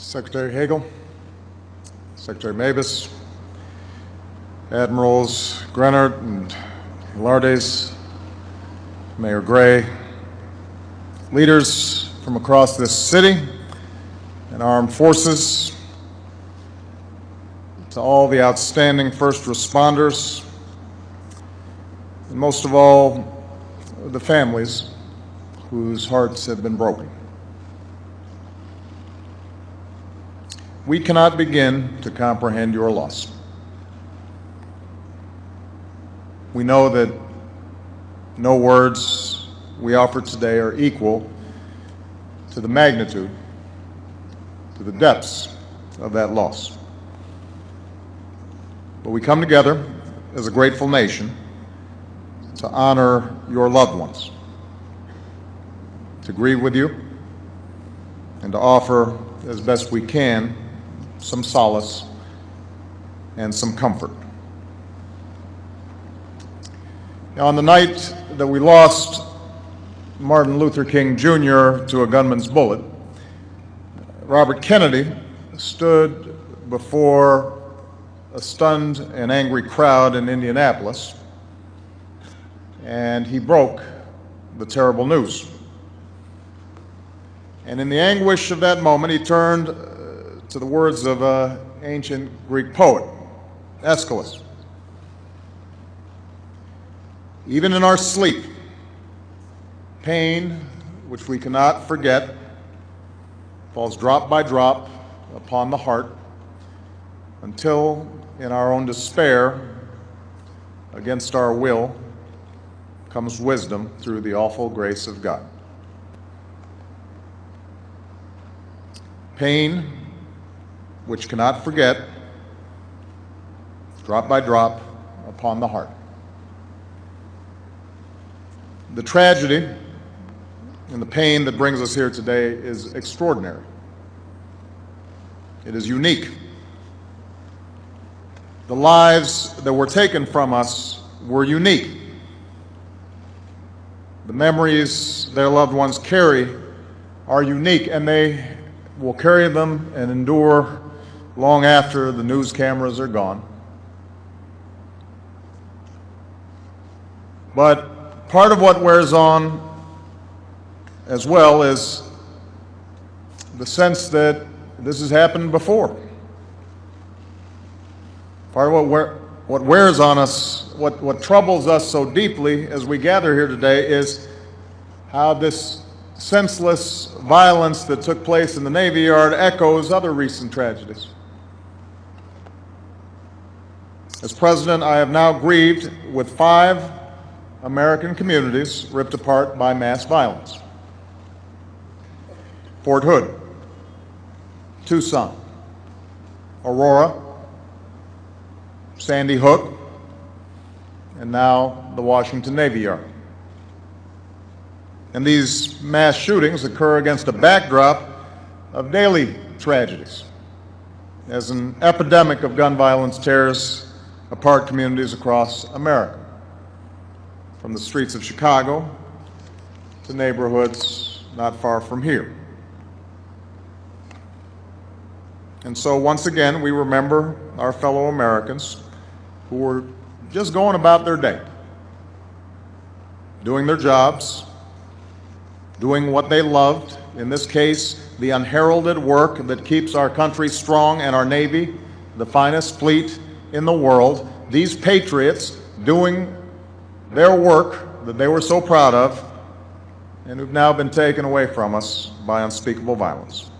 Secretary Hagel, Secretary Mabus, Admirals Grenard and Hilardes, Mayor Gray, leaders from across this city and armed forces, to all the outstanding first responders, and most of all, the families whose hearts have been broken. We cannot begin to comprehend your loss. We know that no words we offer today are equal to the magnitude, to the depths of that loss. But we come together as a grateful nation to honor your loved ones, to grieve with you, and to offer, as best we can, some solace and some comfort. Now, on the night that we lost Martin Luther King Jr. to a gunman's bullet, Robert Kennedy stood before a stunned and angry crowd in Indianapolis, and he broke the terrible news. And in the anguish of that moment, he turned to the words of an ancient Greek poet, Aeschylus. Even in our sleep, pain, which we cannot forget, falls drop by drop upon the heart until, in our own despair, against our will, comes wisdom through the awful grace of God. Pain, which cannot forget, drop by drop upon the heart. The tragedy and the pain that brings us here today is extraordinary. It is unique. The lives that were taken from us were unique. The memories their loved ones carry are unique, and they will carry them and endure long after the news cameras are gone. But part of what wears on as well is the sense that this has happened before. Part of what wears on us, what troubles us so deeply as we gather here today, is how this senseless violence that took place in the Navy Yard echoes other recent tragedies. As president, I have now grieved with 5 American communities ripped apart by mass violence. Fort Hood, Tucson, Aurora, Sandy Hook, and now the Washington Navy Yard. And these mass shootings occur against a backdrop of daily tragedies, as an epidemic of gun violence tears apart communities across America, from the streets of Chicago to neighborhoods not far from here. And so once again, we remember our fellow Americans who were just going about their day, doing their jobs, doing what they loved, in this case, the unheralded work that keeps our country strong and our Navy, the finest fleet in the world, these patriots doing their work that they were so proud of and who've now been taken away from us by unspeakable violence.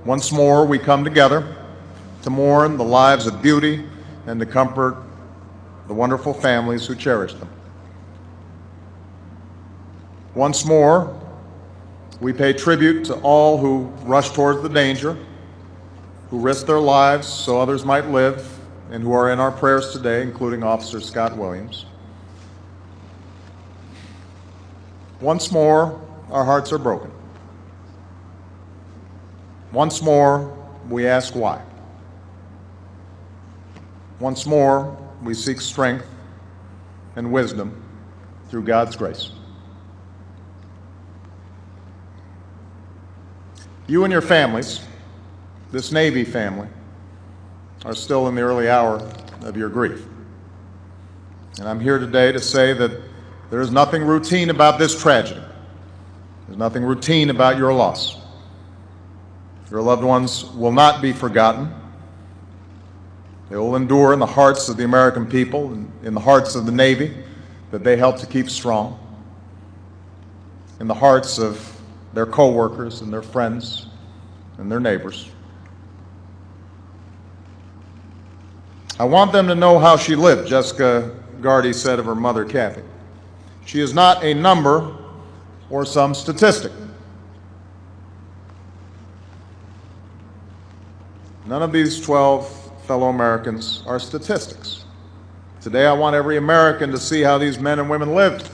Once more, we come together to mourn the lives of beauty and to comfort the wonderful families who cherish them. Once more, we pay tribute to all who rush towards the danger, who risk their lives so others might live, and who are in our prayers today, including Officer Scott Williams. Once more, our hearts are broken. Once more, we ask why. Once more, we seek strength and wisdom through God's grace. You and your families, this Navy family, are still in the early hour of your grief. And I'm here today to say that there is nothing routine about this tragedy. There's nothing routine about your loss. Your loved ones will not be forgotten. They will endure in the hearts of the American people and in the hearts of the Navy that they helped to keep strong, in the hearts of their co-workers and their friends and their neighbors. I want them to know how she lived, Jessica Gardy said of her mother, Kathy. She is not a number or some statistic. None of these 12 fellow Americans are statistics. Today I want every American to see how these men and women lived.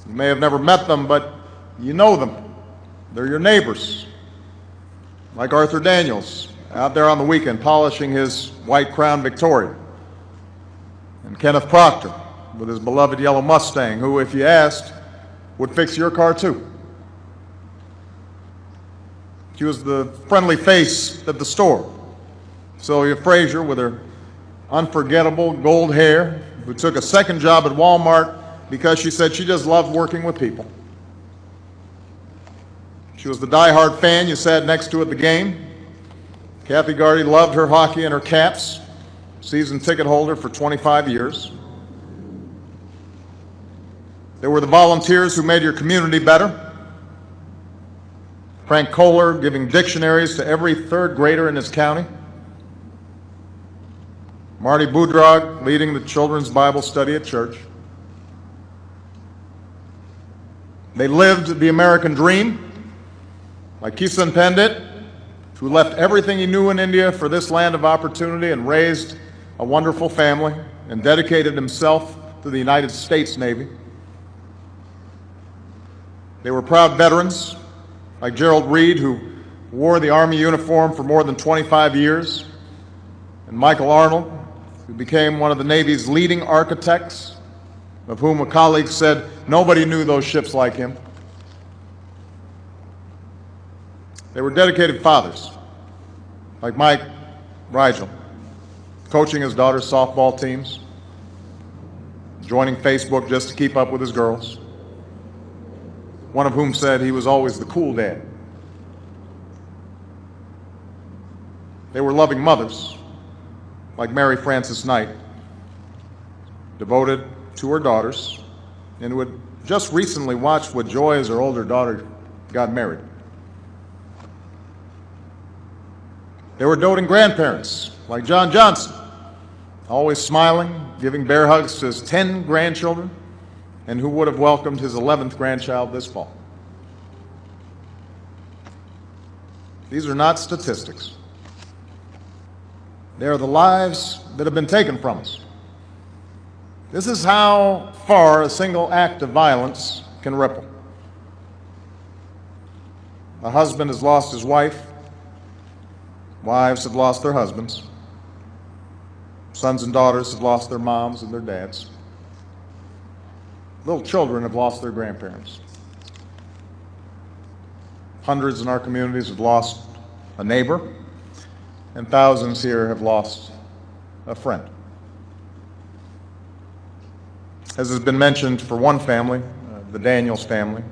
You may have never met them, but you know them. They're your neighbors. Like Arthur Daniels, out there on the weekend polishing his white Crown Victoria. And Kenneth Proctor with his beloved yellow Mustang, who, if you asked, would fix your car too. She was the friendly face at the store. Sylvia Frazier with her unforgettable gold hair, who took a second job at Walmart because she said she just loved working with people. She was the diehard fan you sat next to at the game. Kathy Gardy loved her hockey and her Caps, season ticket holder for 25 years. There were the volunteers who made your community better. Frank Kohler giving dictionaries to every third grader in his county. Marty Boudrog leading the children's Bible study at church. They lived the American dream, like Kisan Pandit, who left everything he knew in India for this land of opportunity and raised a wonderful family and dedicated himself to the United States Navy. They were proud veterans, like Gerald Reed, who wore the Army uniform for more than 25 years, and Michael Arnold, who became one of the Navy's leading architects, of whom a colleague said nobody knew those ships like him. They were dedicated fathers, like Mike Rigel, coaching his daughter's softball teams, joining Facebook just to keep up with his girls, one of whom said he was always the cool dad. They were loving mothers, like Mary Frances Knight, devoted to her daughters, and who had just recently watched what joy as her older daughter got married. They were doting grandparents, like John Johnson, always smiling, giving bear hugs to his 10 grandchildren, and who would have welcomed his 11th grandchild this fall. These are not statistics. They are the lives that have been taken from us. This is how far a single act of violence can ripple. A husband has lost his wife. Wives have lost their husbands. Sons and daughters have lost their moms and their dads. Little children have lost their grandparents. Hundreds in our communities have lost a neighbor, and thousands here have lost a friend. As has been mentioned for one family, the Daniels family,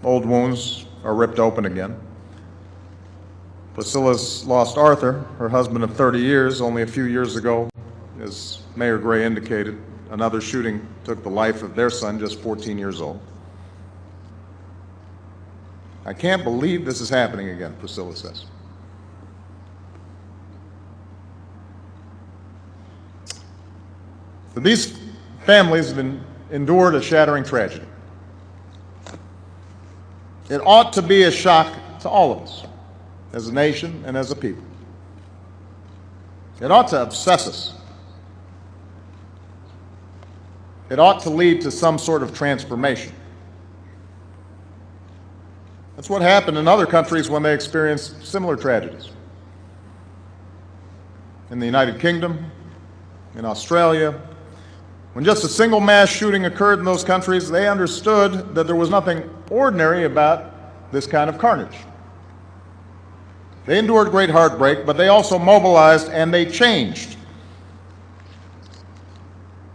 old wounds are ripped open again. Priscilla's lost Arthur, her husband of 30 years, only a few years ago. As Mayor Gray indicated, another shooting took the life of their son, just 14 years old. I can't believe this is happening again, Priscilla says. But these families have endured a shattering tragedy. It ought to be a shock to all of us, as a nation and as a people. It ought to obsess us. It ought to lead to some sort of transformation. That's what happened in other countries when they experienced similar tragedies. In the United Kingdom, in Australia, when just a single mass shooting occurred in those countries, they understood that there was nothing ordinary about this kind of carnage. They endured great heartbreak, but they also mobilized and they changed.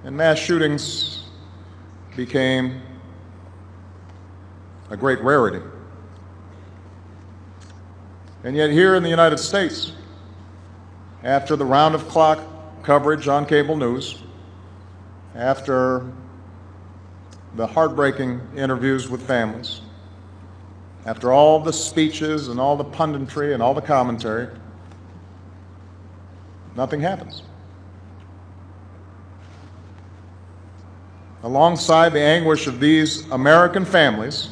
And mass shootings became a great rarity. And yet here in the United States, after the round-of-clock coverage on cable news, after the heartbreaking interviews with families, after all the speeches and all the punditry and all the commentary, nothing happens. Alongside the anguish of these American families,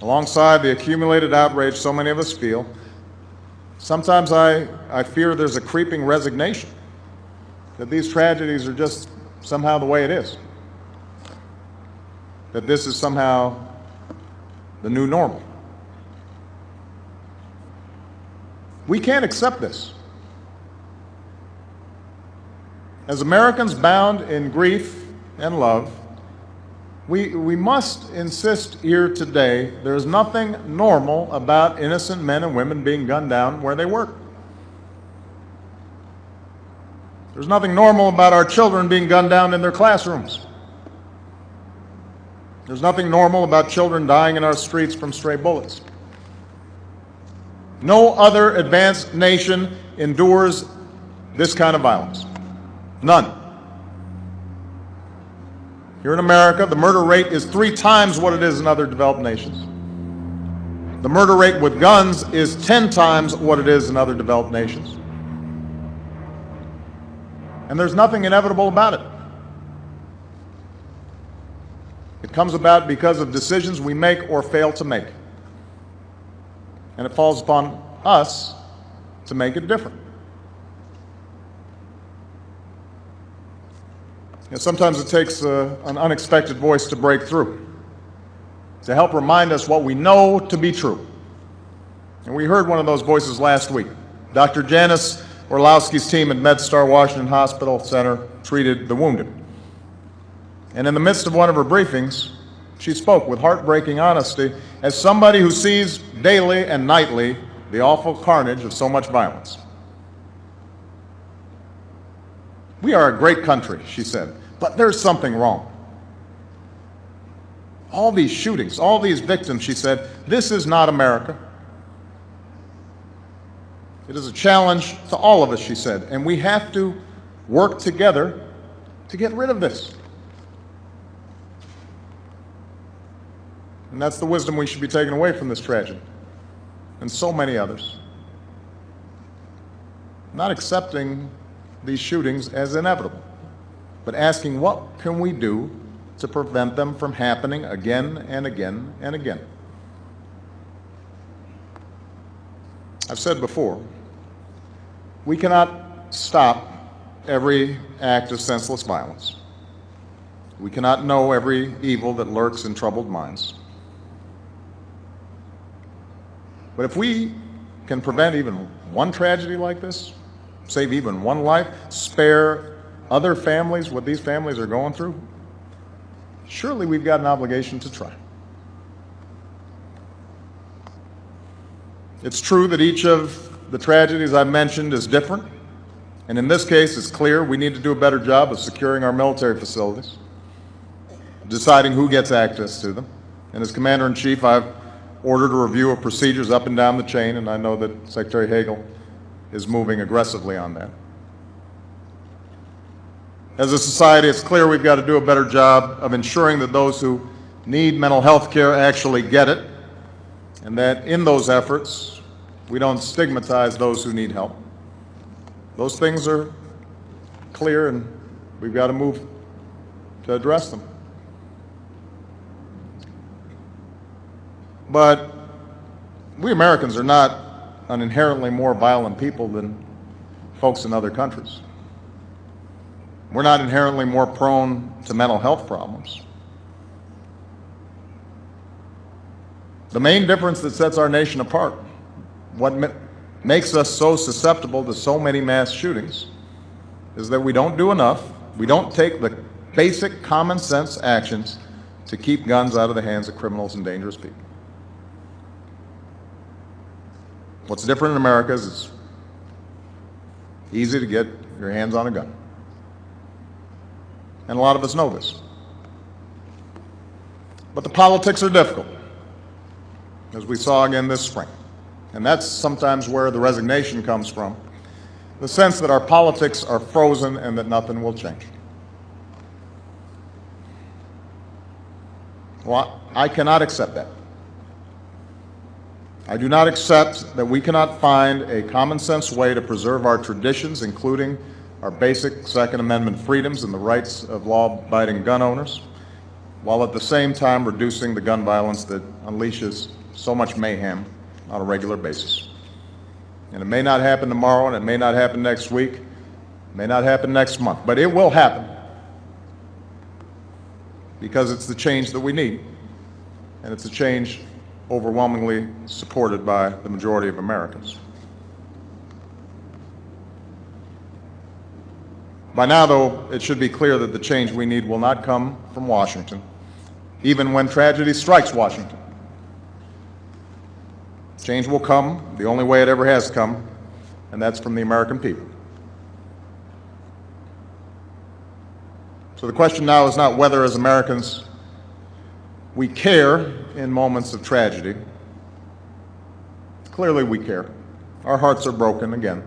alongside the accumulated outrage so many of us feel, sometimes I fear there's a creeping resignation that these tragedies are just somehow the way it is, that this is somehow the new normal. We can't accept this. As Americans bound in grief and love, we must insist here today there's nothing normal about innocent men and women being gunned down where they work. There's nothing normal about our children being gunned down in their classrooms. There's nothing normal about children dying in our streets from stray bullets. No other advanced nation endures this kind of violence. None. Here in America, the murder rate is 3 times what it is in other developed nations. The murder rate with guns is 10 times what it is in other developed nations. And there's nothing inevitable about it. It comes about because of decisions we make or fail to make. And it falls upon us to make it different. And sometimes it takes an unexpected voice to break through, to help remind us what we know to be true. And we heard one of those voices last week. Dr. Janice Orlowski's team at MedStar Washington Hospital Center treated the wounded. And in the midst of one of her briefings, she spoke with heartbreaking honesty as somebody who sees daily and nightly the awful carnage of so much violence. We are a great country, she said, but there's something wrong. All these shootings, all these victims, she said, this is not America. It is a challenge to all of us, she said, and we have to work together to get rid of this. And that's the wisdom we should be taking away from this tragedy, and so many others. Not accepting these shootings as inevitable, but asking what can we do to prevent them from happening again and again and again. I've said before, we cannot stop every act of senseless violence. We cannot know every evil that lurks in troubled minds. But if we can prevent even one tragedy like this, save even one life, spare other families what these families are going through, surely we've got an obligation to try. It's true that each of the tragedies I've mentioned is different, and in this case it's clear we need to do a better job of securing our military facilities, deciding who gets access to them. And as Commander-in-Chief, I've ordered a review of procedures up and down the chain, and I know that Secretary Hagel is moving aggressively on that. As a society, it's clear we've got to do a better job of ensuring that those who need mental health care actually get it, and that in those efforts, we don't stigmatize those who need help. Those things are clear, and we've got to move to address them. But we Americans are not an inherently more violent people than folks in other countries. We're not inherently more prone to mental health problems. The main difference that sets our nation apart, what makes us so susceptible to so many mass shootings, is that we don't do enough, we don't take the basic common sense actions to keep guns out of the hands of criminals and dangerous people. What's different in America is it's easy to get your hands on a gun. And a lot of us know this. But the politics are difficult, as we saw again this spring. And that's sometimes where the resignation comes from, the sense that our politics are frozen and that nothing will change. Well, I cannot accept that. I do not accept that we cannot find a common sense way to preserve our traditions, including our basic Second Amendment freedoms and the rights of law-abiding gun owners, while at the same time reducing the gun violence that unleashes so much mayhem on a regular basis. And it may not happen tomorrow, and it may not happen next week, it may not happen next month, but it will happen because it's the change that we need, and it's a change overwhelmingly supported by the majority of Americans. By now, though, it should be clear that the change we need will not come from Washington, even when tragedy strikes Washington. Change will come the only way it ever has come, and that's from the American people. So the question now is not whether, as Americans, we care in moments of tragedy. Clearly we care. Our hearts are broken again.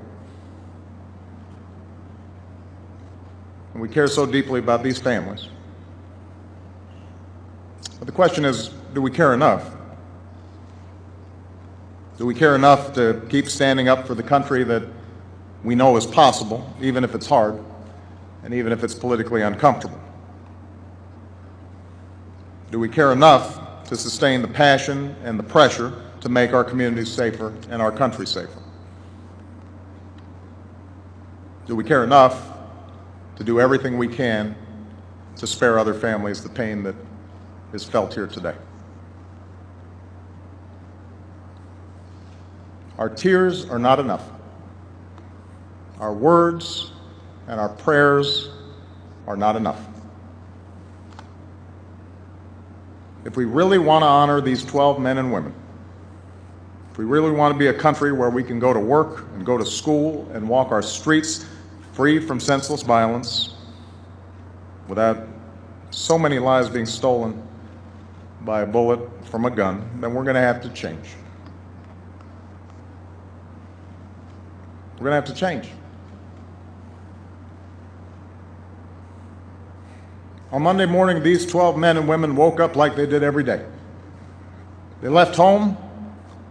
And we care so deeply about these families. But the question is, do we care enough? Do we care enough to keep standing up for the country that we know is possible, even if it's hard, and even if it's politically uncomfortable? Do we care enough to sustain the passion and the pressure to make our communities safer and our country safer? Do we care enough to do everything we can to spare other families the pain that is felt here today? Our tears are not enough. Our words and our prayers are not enough. If we really want to honor these 12 men and women, if we really want to be a country where we can go to work and go to school and walk our streets free from senseless violence, without so many lives being stolen by a bullet from a gun, then we're going to have to change. We're going to have to change. On Monday morning, these 12 men and women woke up like they did every day. They left home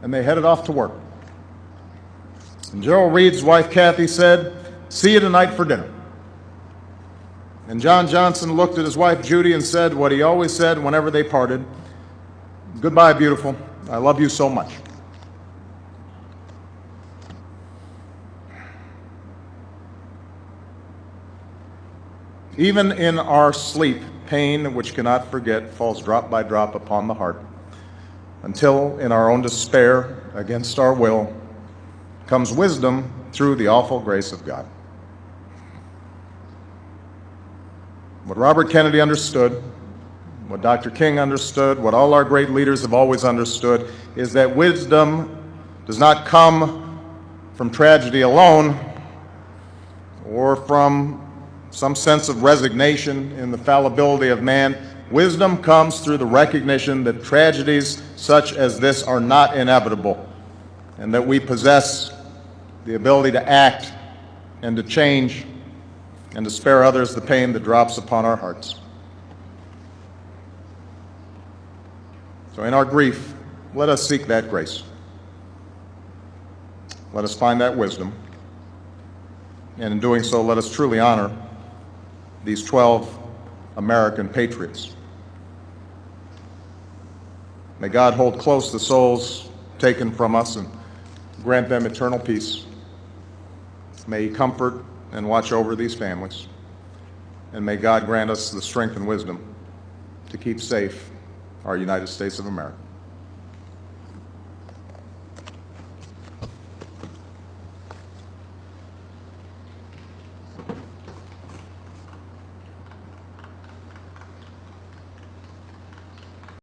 and they headed off to work. And Gerald Reed's wife, Kathy, said, "See you tonight for dinner." And John Johnson looked at his wife, Judy, and said what he always said whenever they parted: "Goodbye, beautiful. I love you so much." Even in our sleep, pain which cannot forget falls drop by drop upon the heart, until in our own despair, against our will, comes wisdom through the awful grace of God. What Robert Kennedy understood, what Dr. King understood, what all our great leaders have always understood, is that wisdom does not come from tragedy alone or from some sense of resignation in the fallibility of man. Wisdom comes through the recognition that tragedies such as this are not inevitable, and that we possess the ability to act and to change and to spare others the pain that drops upon our hearts. So in our grief, let us seek that grace. Let us find that wisdom, and in doing so, let us truly honor these 12 American patriots. May God hold close the souls taken from us and grant them eternal peace. May He comfort and watch over these families. And may God grant us the strength and wisdom to keep safe our United States of America.